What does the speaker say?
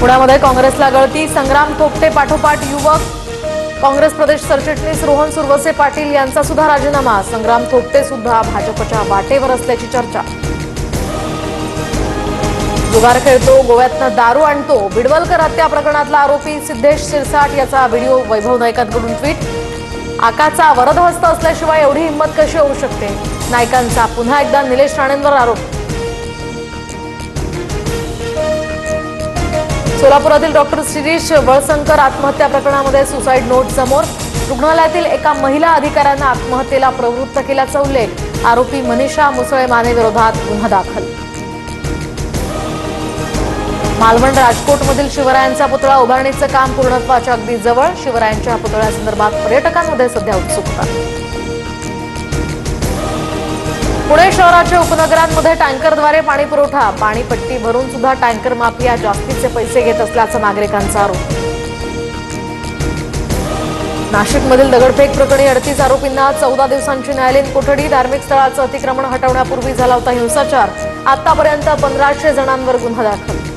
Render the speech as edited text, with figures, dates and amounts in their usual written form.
पुण्यामध्ये काँग्रेसला गळती, संग्राम थोपटे पाठोपाठ युवक काँग्रेस प्रदेश सरचिटणीस रोहन सुरवसे पाटील यांचा सुद्धा राजीनामा। संग्राम थोपटे सुद्धा भाजपच्या वाटेवर असल्याची चर्चा। जुगार खेळतो, गोव्यातनं दारू आणतो, बिडवलकर हत्या प्रकरणातला आरोपी सिद्धेश शिरसाट याचा व्हिडिओ वैभव नाईकांकडून ट्विट। आकाचा वरदहस्त असल्याशिवाय एवढी हिंमत कशी होऊ शकते? नाईकांचा पुन्हा एकदा निलेश राणेंवर आरोप। सोलापुरातील डॉक्टर शिरीष वळसंकर आत्महत्या प्रकरणामध्ये सुसाईड नोट समोर। रुग्णालयातील एका महिला अधिकाऱ्यानं आत्महत्येला प्रवृत्त केल्याचा उल्लेख। आरोपी मनीषा मुसळे माने विरोधात गुन्हा दाखल। मालवण राजकोटमधील शिवरायांचा पुतळा उभारणीचं काम पूर्णत्वाच्या अगदी जवळ। शिवरायांच्या पुतळ्यासंदर्भात पर्यटकांमध्ये सध्या उत्सुकता। पुणे शहराच्या उपनगरांमध्ये टँकरद्वारे पाणी पुरवठा, पाणीपट्टी भरून सुद्धा टँकर माफिया जास्तीचे पैसे घेत असल्याचा नागरिकांचा आरोप। नाशिकमधील दगडफेक प्रकरणी 38 आरोपींना 14 दिवसांची न्यायालयीन कोठडी। धार्मिक स्थळाचं अतिक्रमण हटवण्यापूर्वी झाला होता हिंसाचार। आतापर्यंत 1500 जणांवर गुन्हा दाखल।